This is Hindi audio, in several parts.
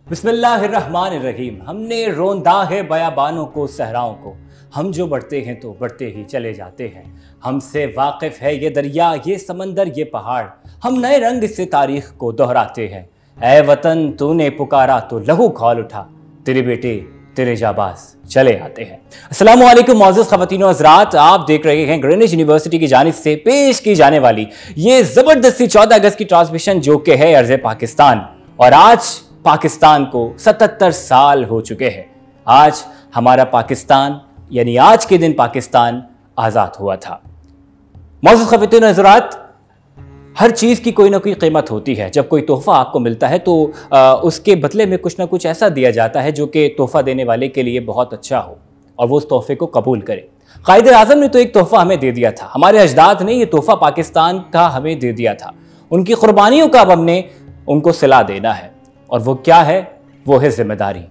बिस्मिल्लाहिर्रहमानिर्रहीम। हमने रोंदा है बयाबानों को, सहराओं को। हम जो बढ़ते हैं तो बढ़ते ही चले जाते हैं। हमसे वाकिफ है ये दरिया, ये समंदर, ये पहाड़। हम नए रंग से तारीख को दोहराते हैं। ऐ वतन तूने पुकारा तो लहू खौल उठा, तेरे बेटे तेरे जाबाज चले आते हैं। अस्सलामु अलैकुम मौजूद ख़वातीन व हज़रात, आप देख रहे हैं ग्रीनिच यूनिवर्सिटी की जानिब से पेश की जाने वाली ये ज़बरदस्ती 14 अगस्त की ट्रांसमिशन, जो कि है अर्ज़ पाकिस्तान। और आज पाकिस्तान को 77 साल हो चुके हैं। आज हमारा पाकिस्तान, यानी आज के दिन पाकिस्तान आज़ाद हुआ था। मौजूद ख़वातीन व हज़रात, हर चीज़ की कोई ना कोई कीमत होती है। जब कोई तोहफ़ा आपको मिलता है तो उसके बदले में कुछ ना कुछ ऐसा दिया जाता है जो कि तोहफ़ा देने वाले के लिए बहुत अच्छा हो और वो उस तोहफ़े को कबूल करे। कायदे आज़म ने तो एक तोहफ़ा हमें दे दिया था, हमारे अजदाद ने ये तोहफ़ा पाकिस्तान का हमें दे दिया था। उनकी कुर्बानियों का अब हमने उनको सिला देना है। और वो क्या है? वो है जिम्मेदारी।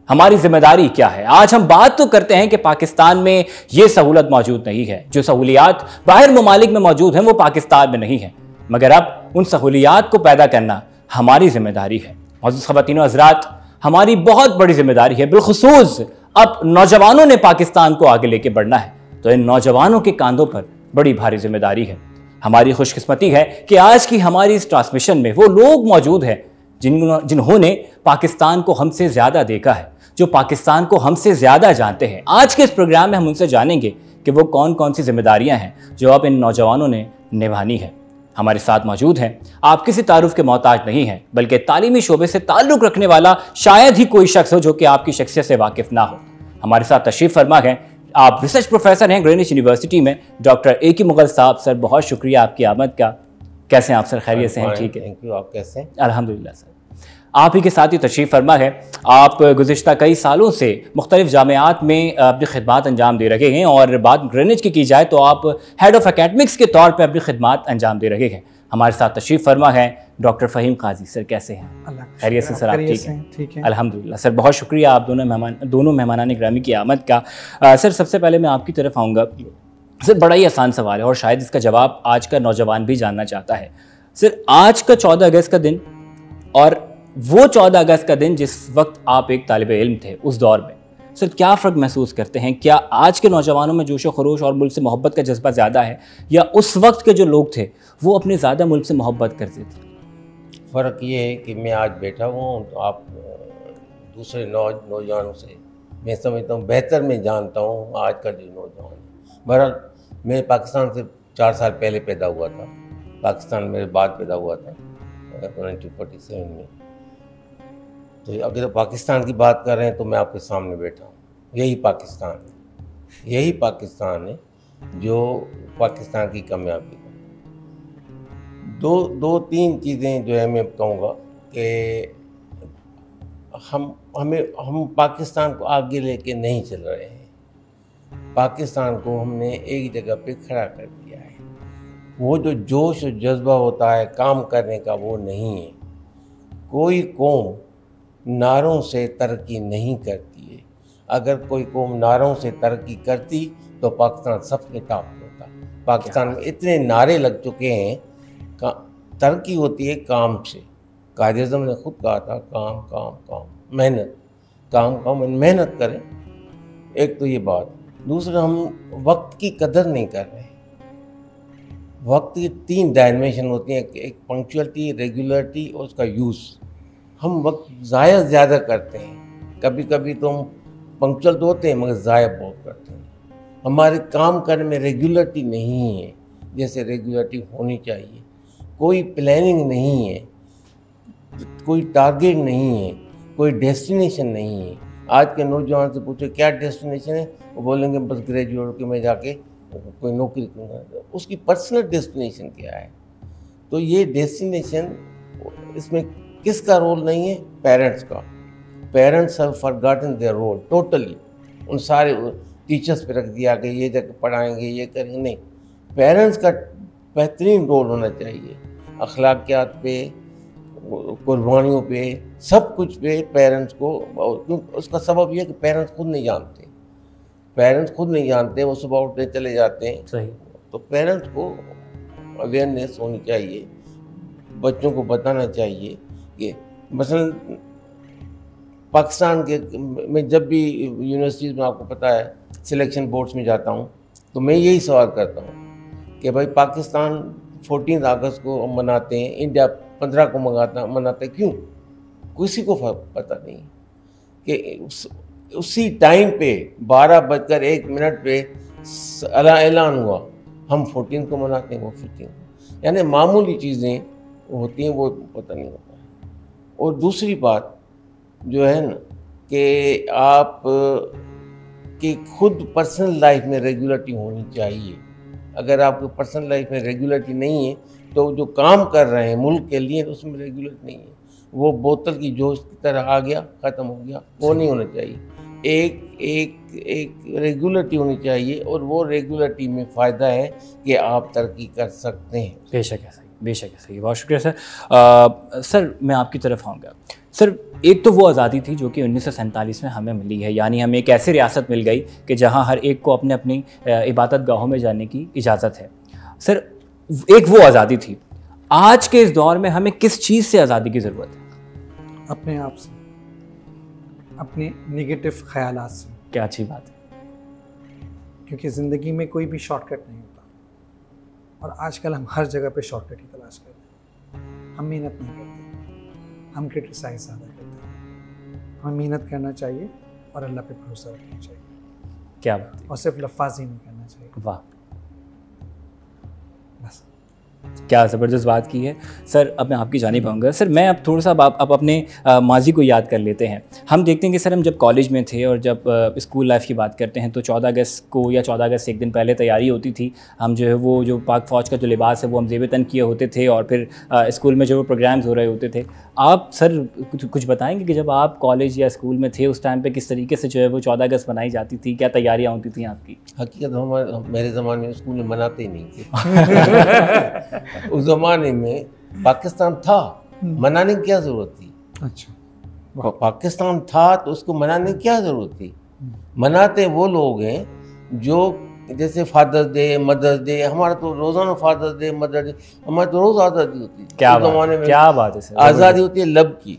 हमारी जिम्मेदारी क्या है? आज हम बात तो करते हैं कि पाकिस्तान में ये सहूलत मौजूद नहीं है, जो सहूलियात बाहर ममालिक में मौजूद हैं वो पाकिस्तान में नहीं है, मगर अब उन सहूलियात को पैदा करना हमारी जिम्मेदारी है। मौजूद ख़वातीन व हज़रात, हमारी बहुत बड़ी जिम्मेदारी है। बिलखुसूस अब नौजवानों ने पाकिस्तान को आगे लेके बढ़ना है, तो इन नौजवानों के कांधों पर बड़ी भारी जिम्मेदारी है। हमारी खुशकिस्मती है कि आज की हमारी इस ट्रांसमिशन में वो लोग मौजूद हैं जिन्होंने पाकिस्तान को हमसे ज़्यादा देखा है, जो पाकिस्तान को हमसे ज़्यादा जानते हैं। आज के इस प्रोग्राम में हम उनसे जानेंगे कि वो कौन कौन सी जिम्मेदारियां हैं जो अब इन नौजवानों ने निभानी है। हमारे साथ मौजूद हैं, आप किसी तारुफ के मोहताज नहीं हैं, बल्कि तालीमी शोबे से ताल्लुक़ रखने वाला शायद ही कोई शख्स हो जो कि आपकी शख्सियत से वाकिफ़ ना हो। हमारे साथ तशरीफ़ फरमा है, आप रिसर्च प्रोफेसर हैं ग्रीनिच यूनिवर्सिटी में, डॉक्टर ए.के. मुग़ल साहब। सर, बहुत शुक्रिया आपकी आमद का। कैसे हैं आप सर? खैरियत से हैं? ठीक है, थैंक यू। आप कैसे हैं? अल्हम्दुलिल्लाह सर। आप ही के साथ ही तशरीफ़ फरमा है, आप गुज़िश्ता कई सालों से मुख्तलिफ़ जामियात में अपनी खिदमात अंजाम दे रहे हैं, और बात ग्रीनिच की जाए तो आप हेड ऑफ़ एकेडमिक्स के तौर पर अपनी खिदमात अंजाम दे रहे हैं। हमारे साथ तशरीफ़ फरमा है डॉक्टर फ़हीम काजी। सर, कैसे हैं? खैरियत से सर? आप ठीक हैं? ठीक है, अल्हम्दुलिल्लाह सर। बहुत शुक्रिया आप दोनों मेहमानान गिरामी की आमद का। सर, सबसे पहले मैं आपकी तरफ आऊँगा। सर, बड़ा ही आसान सवाल है और शायद इसका जवाब आज का नौजवान भी जानना चाहता है। सर, आज का 14 अगस्त का दिन और वो 14 अगस्त का दिन जिस वक्त आप एक तालिब इल्म थे उस दौर में, सर क्या फ़र्क महसूस करते हैं? क्या आज के नौजवानों में जोश व खरोश और मुल्क से मोहब्बत का जज्बा ज़्यादा है, या उस वक्त के जो लोग थे वो अपने ज़्यादा मुल्क से मोहब्बत करते थे? फ़र्क ये है कि मैं आज बैठा हुआ हूँ तो आप दूसरे नौजवानों से मैं समझता हूँ बेहतर मैं जानता हूँ आज का जो नौजवान है। बहरहाल, मैं पाकिस्तान से 4 साल पहले पैदा हुआ था, पाकिस्तान मेरे बाद पैदा हुआ था 1947 में। तो अगर पाकिस्तान की बात कर रहे हैं तो मैं आपके सामने बैठा हूँ। यही पाकिस्तान है जो पाकिस्तान की कामयाबी है। दो तीन चीज़ें जो है मैं कहूँगा कि हम पाकिस्तान को आगे लेके नहीं चल रहे हैं। पाकिस्तान को हमने एक जगह पे खड़ा कर दिया है। वो जो जोश और जज्बा होता है काम करने का, वो नहीं है। कोई कौम नारों से तरक्की नहीं करती है। अगर कोई कौम नारों से तरक्की करती तो पाकिस्तान सबसे टॉप होता। पाकिस्तान में इतने नारे लग चुके हैं, तरक्की होती है काम से। कायदे आज़म ने खुद कहा था काम काम काम, मेहनत, काम काम, मेहनत करें। एक तो ये बात। दूसरा, हम वक्त की कदर नहीं कर रहे। वक्त की 3 डायमेंशन होती हैं, एक पंक्चुअलिटी, रेगुलरिटी और उसका यूज़। हम वक्त ज़ाया ज़्यादा करते हैं। कभी कभी तो हम पंक्चुअल तो होते हैं मगर ज़ाया बहुत करते हैं। हमारे काम करने में रेगुलरिटी नहीं है जैसे रेगुलरिटी होनी चाहिए। कोई प्लानिंग नहीं है, कोई टारगेट नहीं है, कोई डेस्टिनेशन नहीं है। आज के नौजवान से पूछो क्या डेस्टिनेशन है, वो बोलेंगे बस ग्रेजुएट होकर मैं जाके कोई नौकरी करूँगा। उसकी पर्सनल डेस्टिनेशन क्या है? तो ये डेस्टिनेशन, इसमें किसका रोल नहीं है? पेरेंट्स का। Parents have forgotten their role totally. उन सारे टीचर्स पे रख दिया कि ये जगह पढ़ाएंगे, ये करेंगे। नहीं, पेरेंट्स का बेहतरीन रोल होना चाहिए। अखलाकियात पे, कुर्बानियों पे, सब कुछ पे पेरेंट्स को। उसका सबब यह कि पेरेंट्स खुद नहीं जानते। वो सुबह उठने चले जाते हैं। सही। तो पेरेंट्स को अवेयरनेस होनी चाहिए, बच्चों को बताना चाहिए कि मसलन पाकिस्तान के मैं जब भी यूनिवर्सिटीज़ में, आपको पता है, सिलेक्शन बोर्ड्स में जाता हूँ, तो मैं यही सवाल करता हूँ कि भाई पाकिस्तान 14 अगस्त को मनाते हैं, इंडिया 15 को मनाते हैं, क्यों? किसी को पता नहीं कि उसी टाइम पे 12:01 पे ऐलान हुआ, हम 14 को मनाते हैं, वो 15 को। यानी मामूली चीज़ें होती हैं, वो पता नहीं होता है। और दूसरी बात जो है ना कि आप कि खुद पर्सनल लाइफ में रेगुलरिटी होनी चाहिए। अगर आपको पर्सनल लाइफ में रेगुलरिटी नहीं है तो जो काम कर रहे हैं मुल्क के लिए, उसमें रेगुलरिटी नहीं है। वो बोतल की जोश की तरह आ गया, ख़त्म हो गया, वो नहीं होना चाहिए। एक रेगुलरिटी होनी चाहिए, और वो रेगुलरिटी में फ़ायदा है कि आप तरक्की कर सकते हैं। बेशक है सही, बेशक है सही, बहुत शुक्रिया सर। सर मैं आपकी तरफ आऊँगा। सर एक तो वो आज़ादी थी जो कि 1947 में हमें मिली है, यानी हमें एक ऐसी रियासत मिल गई कि जहाँ हर एक को अपने अपनी इबादत गाहों में जाने की इजाज़त है। सर एक वो आज़ादी थी। आज के इस दौर में हमें किस चीज़ से आज़ादी की ज़रूरत है? अपने आप से, अपने नेगेटिव ख्यालात से। क्या अच्छी बात है, क्योंकि ज़िंदगी में कोई भी शॉर्टकट नहीं होता, और आजकल हम हर जगह पे शॉर्टकट ही तलाश करते हैं। हम मेहनत नहीं करते, हम क्रिटिसाइज ज़्यादा करते हैं। हमें मेहनत करना चाहिए और अल्लाह पे भरोसा रखना चाहिए। क्या बात है, और सिर्फ लफ्ज़ी नहीं करना चाहिए। वाह, बस क्या ज़बरदस्त बात की है। सर अब मैं आपकी जानिब आऊँगा। सर मैं अब थोड़ा सा आप अपने माजी को याद कर लेते हैं। हम देखते हैं कि सर हम जब कॉलेज में थे और जब स्कूल लाइफ की बात करते हैं तो 14 अगस्त को या 14 अगस्त से एक दिन पहले तैयारी होती थी। हम जो है वो जो पाक फ़ौज का जो लिबास है वो हम ज़ेब तन किए होते थे, और फिर स्कूल में जो वो प्रोग्राम्स हो रहे होते थे। आप सर कुछ बताएँगे कि जब आप कॉलेज या स्कूल में थे उस टाइम पर किस तरीके से जो है वो 14 अगस्त मनाई जाती थी, क्या तैयारियाँ होती थी आपकी? हकीकत मेरे ज़माने में स्कूल में मनाते ही नहीं थे। उस ज़माने में पाकिस्तान था, मनाने की क्या ज़रूरत थी? अच्छा, पाकिस्तान था तो उसको मनाने की क्या ज़रूरत थी? मनाते वो लोग हैं जो जैसे फादर्स डे, मदर्स डे, हमारा तो रोज़ाना फादर्स डे, मदर्स डे, हमारी तो रोज़ आज़ादी होती थी। क्या उस ज़माने में क्या बात है सर, आज़ादी होती है लब की।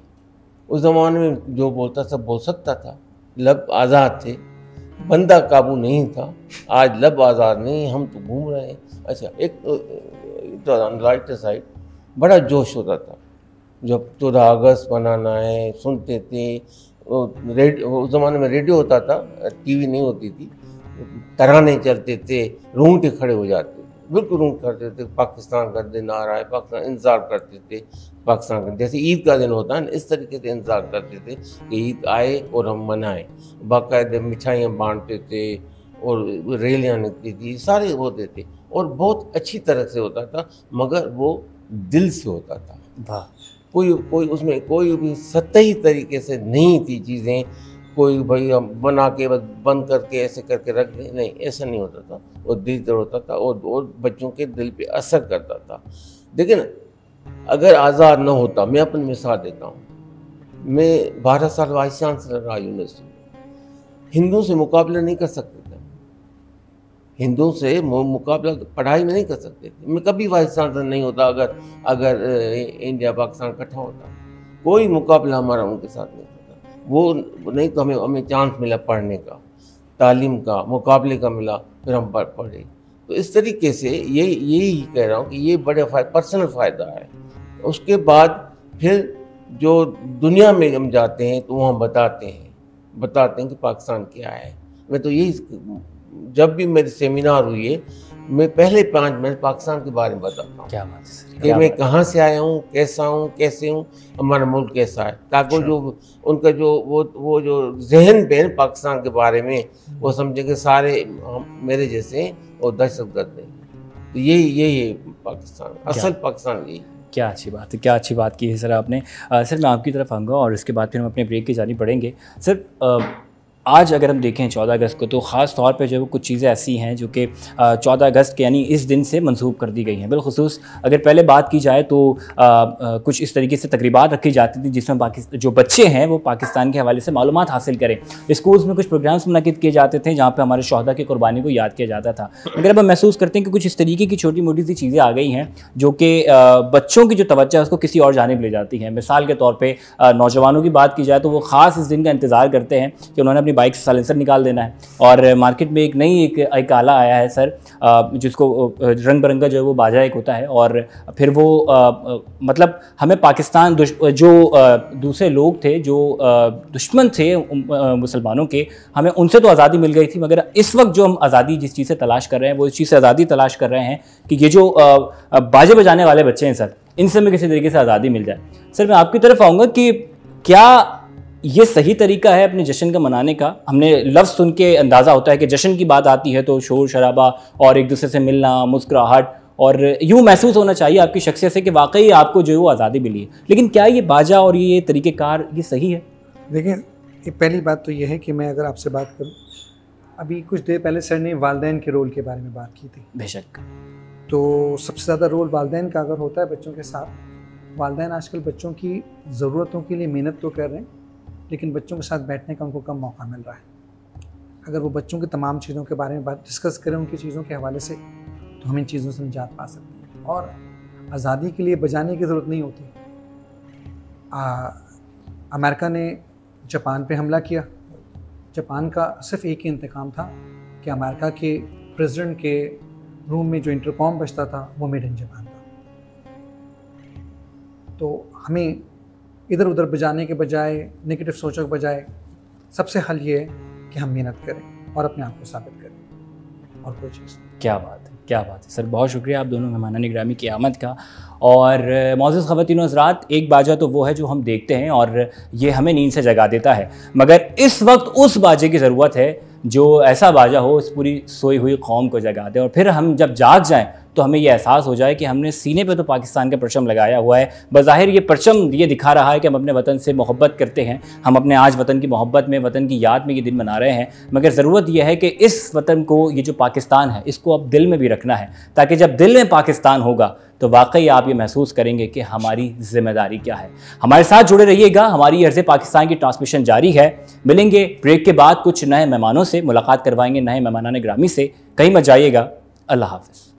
उस ज़माने में जो बोलता सब बोल सकता था, लब आज़ाद थे, बंदा काबू नहीं था। आज लब आज़ाद नहीं, हम तो घूम रहे हैं। अच्छा, एक राइट साइड बड़ा जोश होता था जब 14 अगस्त मनाना है, सुनते थे। उस ज़माने में रेडियो होता था, टीवी नहीं होती थी, तराने चलते थे, रूंगटे खड़े हो जाते थे, बिल्कुल रूंगटे करते थे। पाकिस्तान का दिन आ रहा है, पाकिस्तान इंतज़ार करते थे। पाकिस्तान का जैसे ईद का दिन होता है ना, इस तरीके से इंतज़ार करते थे कि ईद आए और हम मनाएं। बाकायदे मिठाइयाँ बांटते थे और रैलियाँ निकलती थी, सारे होते थे, और बहुत अच्छी तरह से होता था, मगर वो दिल से होता था। वाह, कोई उसमें कोई भी सतही तरीके से नहीं थी चीज़ें, कोई भाई हम बना के बस बंद करके ऐसे करके रख दें, नहीं, ऐसा नहीं होता था। वो दिल से होता था और बच्चों के दिल पे असर करता था। देखिए ना, अगर आज़ाद न होता, मैं अपनी मिसाल देता हूँ, मैं 12 साल वाइस चांसलर रहा यूनिवर्सिटी में, हिंदुओं से मुकाबला नहीं कर सकते थे। हिंदुओं से मुकाबला पढ़ाई में नहीं कर सकते थे। मैं कभी वाइस चांसलर नहीं होता अगर इंडिया पाकिस्तान इकट्ठा होता। कोई मुकाबला हमारा उनके साथ नहीं होता। वो नहीं तो हमें चांस मिला पढ़ने का, तालीम का, मुकाबले का मिला, फिर हम पढ़े। तो इस तरीके से यही कह रहा हूँ कि ये बड़े पर्सनल फ़ायदा है। उसके बाद फिर जो दुनिया में हम जाते हैं तो वहाँ बताते हैं कि पाकिस्तान क्या है। मैं तो यही, जब भी मेरे सेमिनार हुई है, मैं पहले 5 मिनट पाकिस्तान के बारे में बताता हूँ। क्या बात है सर, कि मैं कहाँ से आया हूँ, कैसे हूँ, हमारा मुल्क कैसा है, ताकि जो उनका जो वो जो जहन पे है पाकिस्तान के बारे में, वो समझे कि सारे मेरे जैसे और दहशतगर्द हैं। तो यही है पाकिस्तान, असल पाकिस्तान यही। क्या अच्छी बात है, क्या अच्छी बात की है सर आपने। सर मैं आपकी तरफ आऊँगा और इसके बाद फिर हम अपने ब्रेक की जानी पड़ेंगे। सर आज अगर हम देखें 14 अगस्त को, तो ख़ास तौर पे जो है कुछ चीज़ें ऐसी हैं जो कि 14 अगस्त के यानी इस दिन से मंसूब कर दी गई हैं। बिलखुसूस अगर पहले बात की जाए तो कुछ इस तरीके से तकरीबात रखी जाती थी जिसमें जो बच्चे हैं वो पाकिस्तान के हवाले से मालूमात हासिल करें। स्कूल्स में कुछ प्रोग्राम्स मुनक़िद किए जाते थे जहाँ पर हमारे शहदा की कुर्बानी को याद किया जाता था। मगर अब हम महसूस करते हैं कि कुछ इस तरीके की छोटी मोटी सी चीज़ें आ गई हैं जो कि बच्चों की जो तवज्जो है उसको किसी और जानिब ले जाती हैं। मिसाल के तौर पर नौजवानों की बात की जाए तो वो ख़ास इस दिन का इंतज़ार करते हैं कि उन्होंने अपनी बाइक से साइलेंसर निकाल देना है। और मार्केट में एक आला आया है सर, जिसको रंग बिरंगा जो है वो बाजा एक होता है, और फिर वो मतलब हमें पाकिस्तान जो दूसरे लोग थे जो दुश्मन थे मुसलमानों के, हमें उनसे तो आज़ादी मिल गई थी, मगर इस वक्त जो हम आज़ादी जिस चीज़ से तलाश कर रहे हैं वो इस चीज़ से आज़ादी तलाश कर रहे हैं कि ये जो बाजे बजाने वाले बच्चे हैं सर, इनसे हमें किसी तरीके से आज़ादी मिल जाए। सर मैं आपकी तरफ आऊँगा कि क्या ये सही तरीका है अपने जश्न का मनाने का? हमने लफ्ज़ सुन के अंदाज़ा होता है कि जश्न की बात आती है तो शोर शराबा और एक दूसरे से मिलना, मुस्कुराहट, और यूँ महसूस होना चाहिए आपकी शख्सियत से कि वाकई आपको जो है वो आज़ादी मिली है। लेकिन क्या ये बाजा और ये तरीक़ेकार ये सही है? देखिए, पहली बात तो ये है कि मैं अगर आपसे बात करूँ, अभी कुछ देर पहले सर ने वालिदैन के रोल के बारे में बात की थी। बेशक। तो सबसे ज़्यादा रोल वालिदैन का अगर होता है बच्चों के साथ, वालिदैन आजकल बच्चों की ज़रूरतों के लिए मेहनत तो कर रहे हैं, लेकिन बच्चों के साथ बैठने का उनको कम मौका मिल रहा है। अगर वो बच्चों की तमाम चीज़ों के बारे में बात डिस्कस करें उनकी चीज़ों के हवाले से, तो हम इन चीज़ों से निजात पा सकते हैं। और आज़ादी के लिए बजाने की ज़रूरत नहीं होती। अमेरिका ने जापान पे हमला किया, जापान का सिर्फ एक ही इंतकाम था कि अमेरिका के प्रेसिडेंट के रूम में जो इंटरकॉम बजता था वो मेड इन जापान था। तो हमें इधर उधर बजाने के बजाय, नेगेटिव सोचों के बजाय, सबसे हल ये है कि हम मेहनत करें और अपने आप को साबित करें, और कोई चीज़। क्या बात है, क्या बात है सर, बहुत शुक्रिया आप दोनों मेहमानान गिरामी की आमद का। और मौजूद ख़वातीन व हज़रात, एक बाजा तो वो है जो हम देखते हैं और ये हमें नींद से जगा देता है, मगर इस वक्त उस बाजे की ज़रूरत है जो ऐसा बाजा हो इस पूरी सोई हुई कौम को जगा दे, और फिर हम जब जाग जाएं तो हमें यह एहसास हो जाए कि हमने सीने पे तो पाकिस्तान का परचम लगाया हुआ है। बज़ाहिर ये परचम ये दिखा रहा है कि हम अपने वतन से मोहब्बत करते हैं, हम अपने आज वतन की मोहब्बत में, वतन की याद में ये दिन मना रहे हैं, मगर ज़रूरत यह है कि इस वतन को, ये जो पाकिस्तान है, इसको अब दिल में भी रखना है, ताकि जब दिल में पाकिस्तान होगा तो वाकई आप ये महसूस करेंगे कि हमारी ज़िम्मेदारी क्या है। हमारे साथ जुड़े रहिएगा, हमारी अर्ज़ पाकिस्तान की ट्रांसमिशन जारी है। मिलेंगे ब्रेक के बाद कुछ नए मेहमानों से, मुलाकात करवाएंगे नए मेहमानान गिरामी से। कहीं मत जाइएगा। अल्लाह हाफ़िज़।